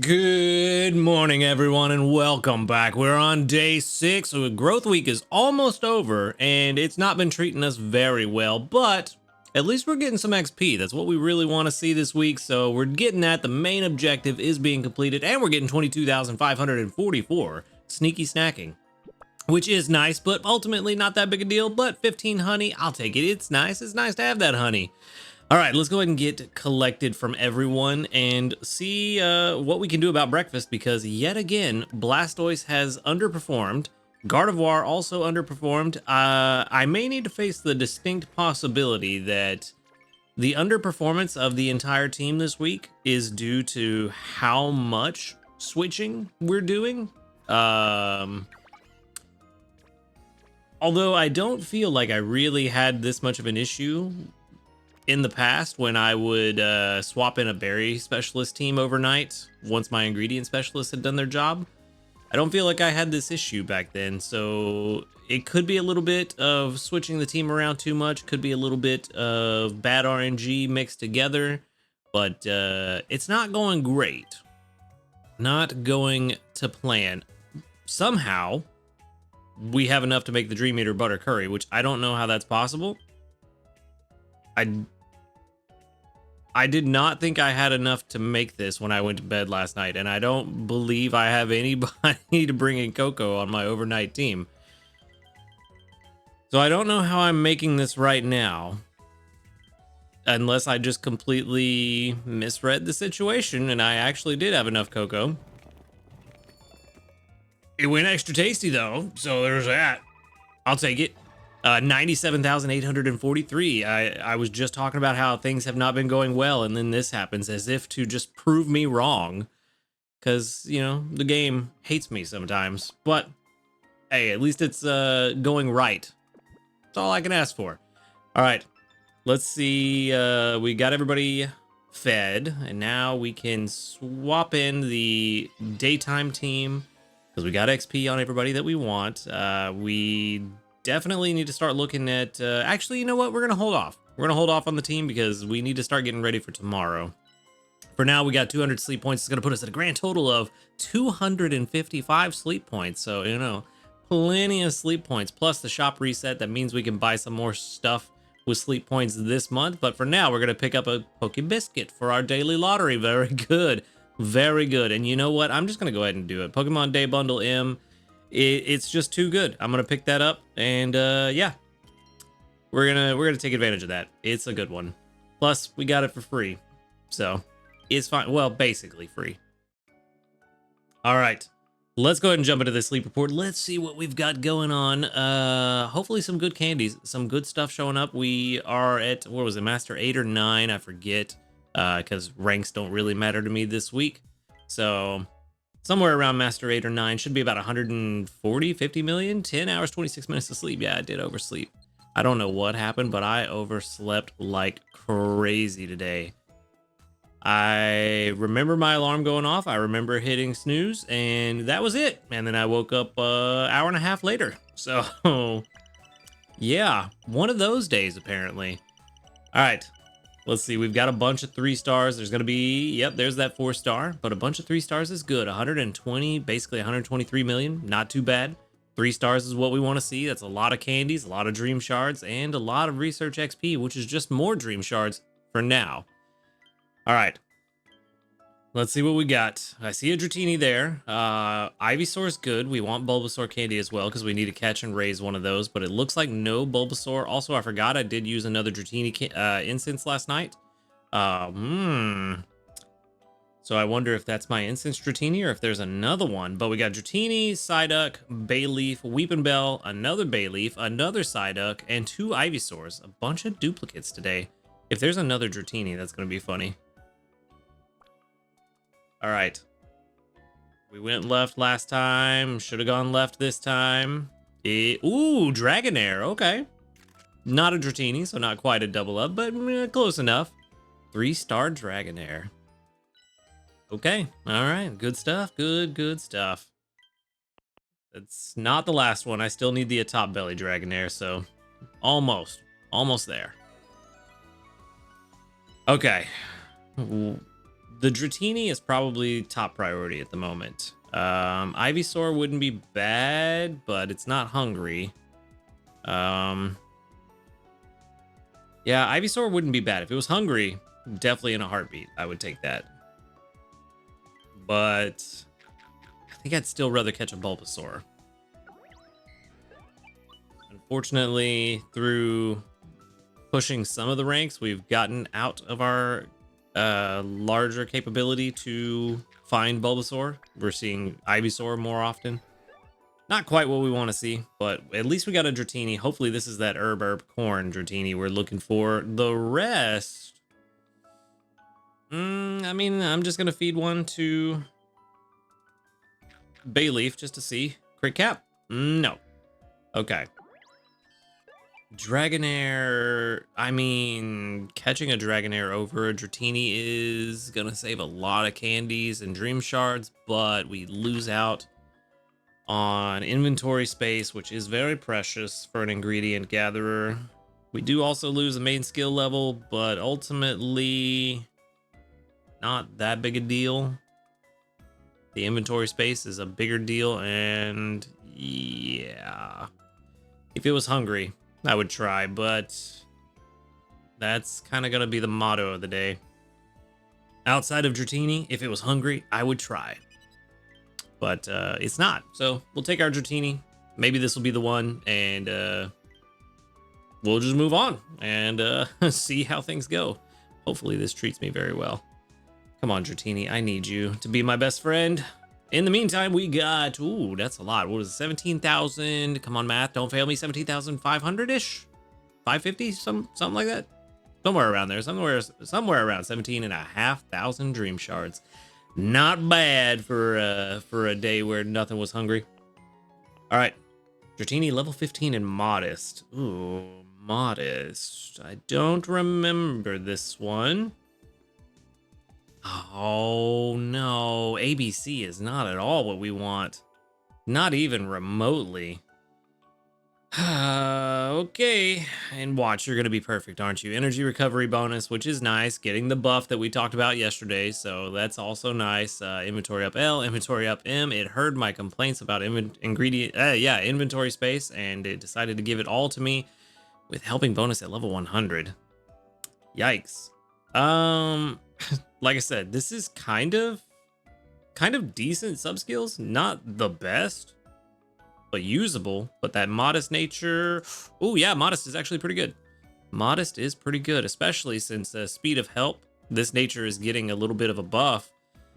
Good morning, everyone, and welcome back. We're on day 6, so growth week is almost over, and it's not been treating us very well, but at least we're getting some XP. That's what we really want to see this week, so we're getting that. The main objective is being completed, and we're getting 22,544 sneaky snacking, which is nice, but ultimately not that big a deal. But 15 honey, I'll take it. It's nice. It's nice to have that honey. All right, let's go ahead and get collected from everyone and see what we can do about breakfast, because yet again, Blastoise has underperformed. Gardevoir also underperformed. I may need to face the distinct possibility that the underperformance of the entire team this week is due to how much switching we're doing. Although I don't feel like I really had this much of an issue in the past when I would swap in a berry specialist team overnight once my ingredient specialists had done their job. I don't feel like I had this issue back then, so it could be a little bit of switching the team around too much, could be a little bit of bad RNG mixed together, but it's not going great. Not going to plan. Somehow, we have enough to make the Dream Eater butter curry, which I don't know how that's possible. I did not think I had enough to make this when I went to bed last night, and I don't believe I have anybody to bring in cocoa on my overnight team. So I don't know how I'm making this right now, unless I just completely misread the situation and I actually did have enough cocoa. It went extra tasty though, so there's that. I'll take it. 97,843. I was just talking about how things have not been going well, and then this happens as if to just prove me wrong. Because, you know, the game hates me sometimes. But, hey, at least it's going right. That's all I can ask for. All right, let's see. We got everybody fed, and now we can swap in the daytime team, because we got XP on everybody that we want. We definitely need to start looking at actually, you know what, we're gonna hold off on the team because we need to start getting ready for tomorrow. For now, we got 200 sleep points. It's gonna put us at a grand total of 255 sleep points, so you know, plenty of sleep points plus the shop reset. That means we can buy some more stuff with sleep points this month. But for now, we're gonna pick up a Poke Biscuit for our daily lottery. Very good, very good. And you know what, I'm just gonna go ahead and do it. Pokemon Day Bundle M, it's just too good. I'm gonna pick that up, and yeah, we're gonna take advantage of that. It's a good one. Plus, we got it for free, so it's fine. Well, basically free. All right, let's go ahead and jump into the sleep report. Let's see what we've got going on. Hopefully some good candies, some good stuff showing up. We are at, what was it, Master 8 or 9? I forget, because ranks don't really matter to me this week. So somewhere around Master 8 or 9, should be about 140, 50 million, 10 hours, 26 minutes of sleep. Yeah, I did oversleep. I don't know what happened, but I overslept like crazy today. I remember my alarm going off. I remember hitting snooze, and that was it. And then I woke up an hour and a half later. So, yeah, one of those days, apparently. All right. Let's see, we've got a bunch of 3 stars. There's going to be, yep, there's that 4 star, but a bunch of 3 stars is good. 120, basically 123 million, not too bad. 3 stars is what we want to see. That's a lot of candies, a lot of dream shards, and a lot of research XP, which is just more dream shards for now. All right, let's see what we got. I see a Dratini there. Ivysaur's good. We want Bulbasaur candy as well because we need to catch and raise one of those, but it looks like no Bulbasaur. Also, I forgot I did use another Dratini instance last night. So I wonder if that's my instance Dratini or if there's another one. But we got Dratini, Psyduck, Bayleaf, Weepinbell, another Bayleaf, another Psyduck, and 2 Ivysaurs. A bunch of duplicates today. If there's another Dratini, that's going to be funny. All right. We went left last time. Should have gone left this time. Ooh, Dragonair. Okay. Not a Dratini, so not quite a double up, but close enough. 3-star Dragonair. Okay. All right. Good stuff. Good stuff. It's not the last one. I still need the Atop Belly Dragonair, so almost there. Okay. The Dratini is probably top priority at the moment. Ivysaur wouldn't be bad, but it's not hungry. Yeah, Ivysaur wouldn't be bad. If it was hungry, definitely in a heartbeat, I would take that. But I think I'd still rather catch a Bulbasaur. Unfortunately, through pushing some of the ranks, we've gotten out of our larger capability to find Bulbasaur. We're seeing Ivysaur more often. Not quite what we want to see, but at least we got a Dratini. Hopefully this is that herb corn Dratini we're looking for. The rest, I mean, I'm just gonna feed one to Bayleaf just to see. Crit cap? No. Okay. Dragonair, I mean, catching a Dragonair over a Dratini is gonna save a lot of candies and dream shards, but we lose out on inventory space, which is very precious for an ingredient gatherer. We do also lose a main skill level, but ultimately not that big a deal. The inventory space is a bigger deal, and yeah, if it was hungry, I would try, but that's kind of gonna be the motto of the day. Outside of Dratini, if it was hungry, I would try. But it's not. So we'll take our Dratini. Maybe this will be the one, and we'll just move on and see how things go. Hopefully this treats me very well. Come on, Dratini. I need you to be my best friend. In the meantime, we got... Ooh, that's a lot. What was it? 17,000. Come on, math. Don't fail me. 17,500-ish? 550? Something like that? Somewhere around there. Somewhere around 17,500 dream shards. Not bad for a day where nothing was hungry. All right, Dratini level 15 and modest. Ooh, modest. I don't remember this one. Oh no, ABC is not at all what we want. Not even remotely. Okay, and watch, you're gonna be perfect, aren't you? Energy recovery bonus, which is nice. Getting the buff that we talked about yesterday, so that's also nice. Inventory up L, inventory up M. It heard my complaints about inventory space, and it decided to give it all to me with helping bonus at level 100. Yikes. Like I said, this is kind of decent sub skills, not the best, but usable. But that modest nature, oh yeah, modest is actually pretty good. Modest is pretty good, especially since speed of help, this nature is getting a little bit of a buff.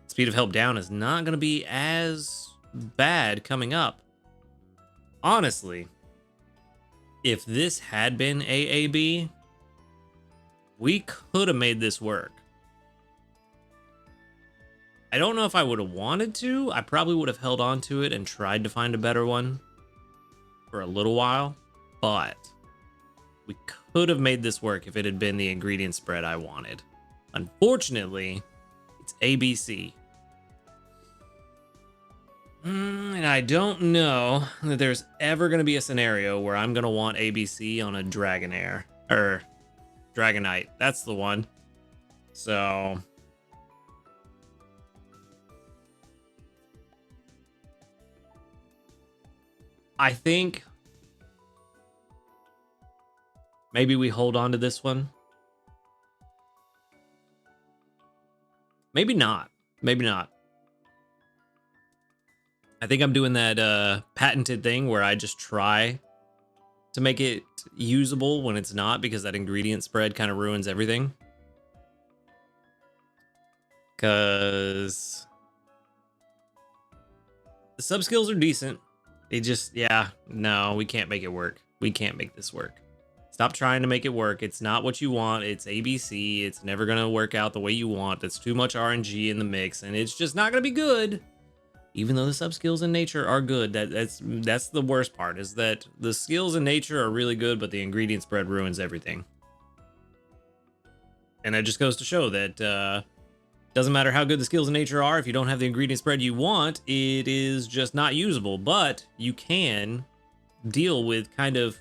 Speed of help down is not going to be as bad coming up. Honestly, if this had been AAB, we could have made this work. I don't know if I would have wanted to. I probably would have held on to it and tried to find a better one for a little while, but we could have made this work if it had been the ingredient spread I wanted. Unfortunately, it's ABC. And I don't know that there's ever going to be a scenario where I'm going to want ABC on a Dragonair, or Dragonite. That's the one. So... I think maybe we hold on to this one. Maybe not. Maybe not. I think I'm doing that patented thing where I just try to make it usable when it's not, because that ingredient spread kind of ruins everything. Because the sub skills are decent. It just, yeah, no, we can't make it work. We can't make this work. Stop trying to make it work. It's not what you want. It's ABC. It's never going to work out the way you want. That's too much RNG in the mix, and it's just not going to be good. Even though the sub skills in nature are good, that's the worst part, is that the skills in nature are really good, but the ingredient spread ruins everything. And that just goes to show that doesn't matter how good the skills in nature are, if you don't have the ingredient spread you want, it is just not usable. But you can deal with kind of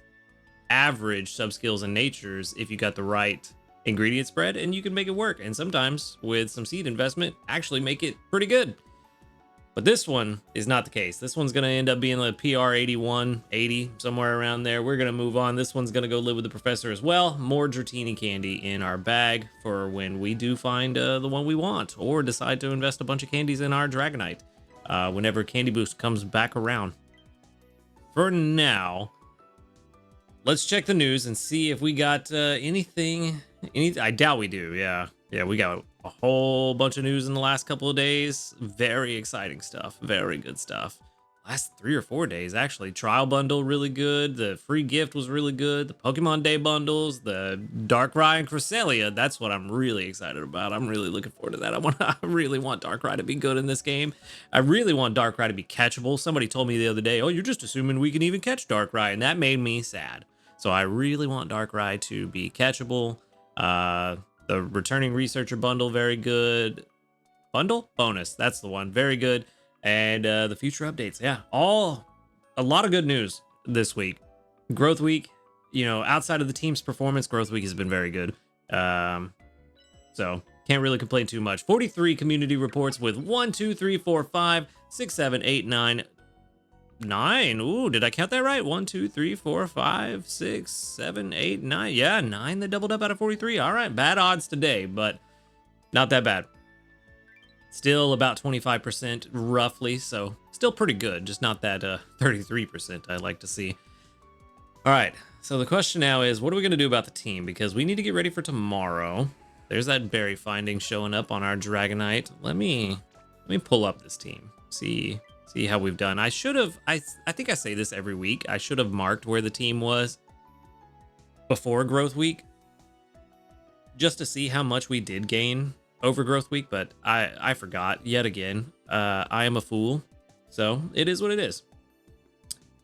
average sub skills in natures if you got the right ingredient spread and you can make it work. And sometimes with some seed investment, actually make it pretty good. But this one is not the case. This one's going to end up being a PR 81, 80, somewhere around there. We're going to move on. This one's going to go live with the professor as well. More Dratini candy in our bag for when we do find the one we want, or decide to invest a bunch of candies in our Dragonite whenever Candy Boost comes back around. For now, let's check the news and see if we got anything. I doubt we do. Yeah, we got a whole bunch of news in the last couple of days. Very exciting stuff. Very good stuff. Last 3 or 4 days, actually. Trial bundle, really good. The free gift was really good. The Pokemon Day bundles, the Darkrai and Cresselia. That's what I'm really excited about. I'm really looking forward to that. I really want Darkrai to be good in this game. I really want Darkrai to be catchable. Somebody told me the other day, oh, you're just assuming we can even catch Darkrai, and that made me sad. So I really want Darkrai to be catchable. The returning researcher bundle, very good. Bundle bonus, that's the one, very good. And the future updates, yeah, a lot of good news this week. Growth week, outside of the team's performance, growth week has been very good. So can't really complain too much. 43 community reports with 1, 2, 3, 4, 5, 6, 7, 8, 9. 9. Ooh, did I count that right? 1, 2, 3, 4, 5, 6, 7, 8, 9. Yeah, 9 that doubled up out of 43. All right, bad odds today, but not that bad. Still about 25% roughly, so still pretty good, just not that 33% I'd like to see. All right, so the question now is, what are we going to do about the team? Because we need to get ready for tomorrow. There's that berry finding showing up on our Dragonite. Let me pull up this team. See how we've done. I should have, I think I say this every week, I should have marked where the team was before growth week just to see how much we did gain over growth week, but I forgot yet again. I am a fool, so it is what it is.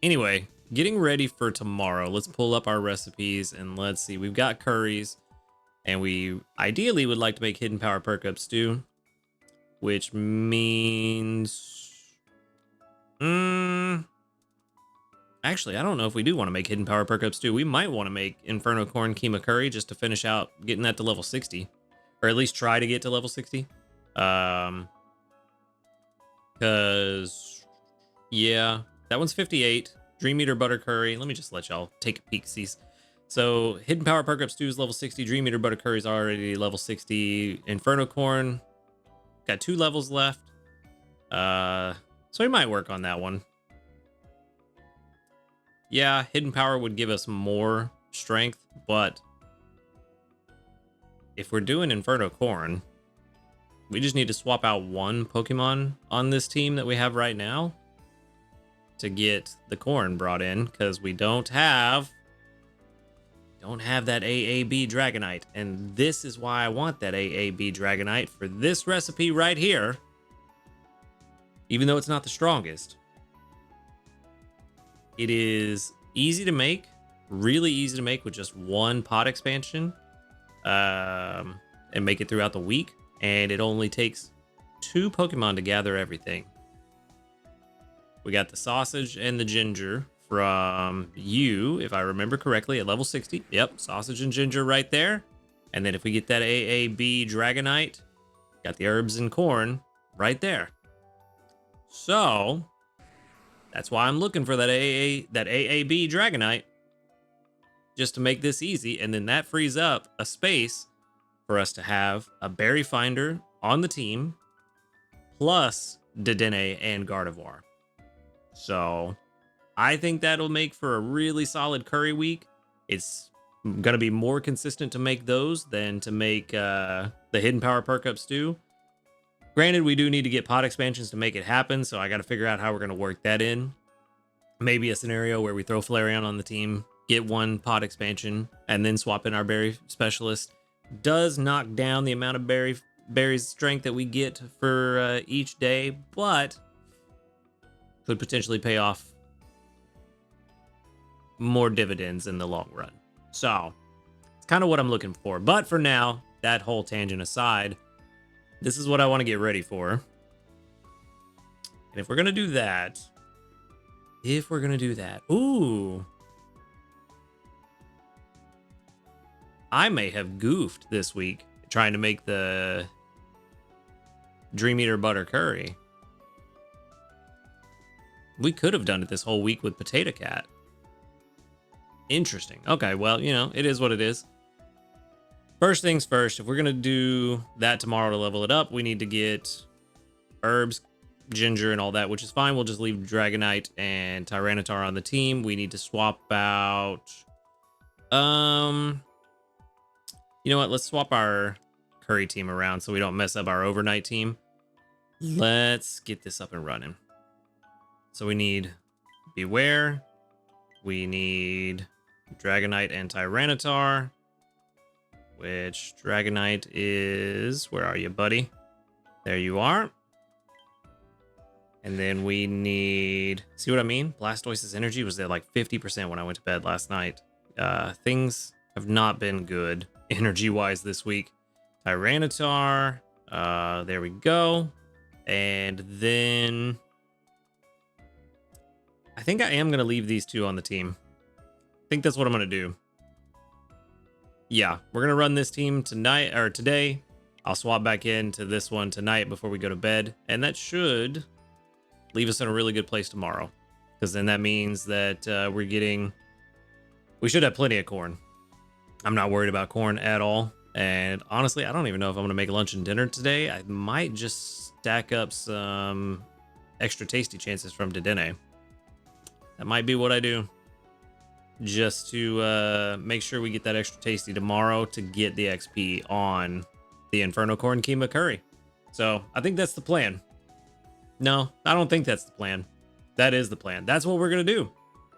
Anyway, getting ready for tomorrow. Let's pull up our recipes and let's see. We've got curries, and we ideally would like to make hidden power perk up stew, which means actually, I don't know if we do want to make hidden power perk up stew. We might want to make Inferno Corn Keema Curry just to finish out getting that to level 60, or at least try to get to level 60. Because yeah, that one's 58. Dream Eater Butter Curry. Let me just let y'all take a peek, see. So Hidden Power Perk Up Stew is level 60. Dream Eater Butter Curry is already level 60. Inferno Corn got 2 levels left. So we might work on that one. Yeah, Hidden Power would give us more strength, but if we're doing Inferno Corn, we just need to swap out 1 Pokemon on this team that we have right now to get the corn brought in, because we don't have that AAB Dragonite, and this is why I want that AAB Dragonite for this recipe right here. Even though it's not the strongest, it is easy to make, really easy to make with just 1 pot expansion, and make it throughout the week. And it only takes 2 Pokemon to gather everything. We got the sausage and the ginger from you, if I remember correctly, at level 60. Yep, sausage and ginger right there. And then if we get that AAB Dragonite, got the herbs and corn right there. So that's why I'm looking for that AAB Dragonite, just to make this easy. And then that frees up a space for us to have a berry finder on the team, plus Dedenne and Gardevoir. So I think that'll make for a really solid curry week. It's going to be more consistent to make those than to make the Hidden Power Perk Up Stew. Granted, we do need to get pot expansions to make it happen, so I got to figure out how we're going to work that in. Maybe a scenario where we throw Flareon on the team, get 1 pot expansion, and then swap in our berry specialist. Does knock down the amount of berries strength that we get for each day, but could potentially pay off more dividends in the long run. So it's kind of what I'm looking for. But for now, that whole tangent aside, this is what I want to get ready for. And if we're going to do that, ooh, I may have goofed this week trying to make the Dream Eater butter curry. We could have done it this whole week with Potato Cat. Interesting. Okay, well, you know, it is what it is. First things first, if we're going to do that tomorrow to level it up, we need to get herbs, ginger, and all that, which is fine. We'll just leave Dragonite and Tyranitar on the team. We need to swap out... You know what? Let's swap our curry team around so we don't mess up our overnight team. Let's get this up and running. So we need Beware. We need Dragonite and Tyranitar. Which Dragonite is... Where are you, buddy? There you are. And then we need... See what I mean? Blastoise's energy was at like 50% when I went to bed last night. Things have not been good energy-wise this week. Tyranitar. There we go. And then... I think I am going to leave these two on the team. I think that's what I'm going to do. Yeah, we're going to run this team tonight or today. I'll swap back into this one tonight before we go to bed. And that should leave us in a really good place tomorrow. Because then that means that we should have plenty of corn. I'm not worried about corn at all. And honestly, I don't even know if I'm going to make lunch and dinner today. I might just stack up some extra tasty chances from Dedenne. That might be what I do. Just to make sure we get that extra tasty tomorrow to get the XP on the Inferno Corn Keema Curry. So I think that's the plan. No, I don't think that's the plan. That is the plan. That's what we're going to do.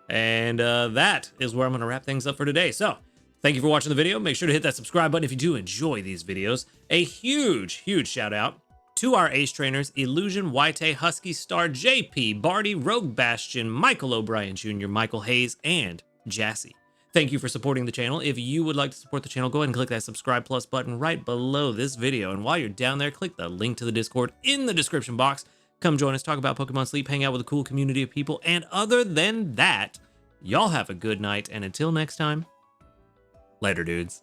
And that is where I'm going to wrap things up for today. So thank you for watching the video. Make sure to hit that subscribe button if you do enjoy these videos. A huge shout out to our ace trainers, Illusion, White, Husky Star, JP, Barty, Rogue Bastion, Michael O'Brien Jr., Michael Hayes, and Jassy. Thank you for supporting the channel. If you would like to support the channel, go ahead and click that subscribe plus button right below this video. And while you're down there, click the link to the Discord in the description box. Come join us, talk about Pokemon Sleep, hang out with a cool community of people. And other than that, y'all have a good night. And until next time, later, dudes.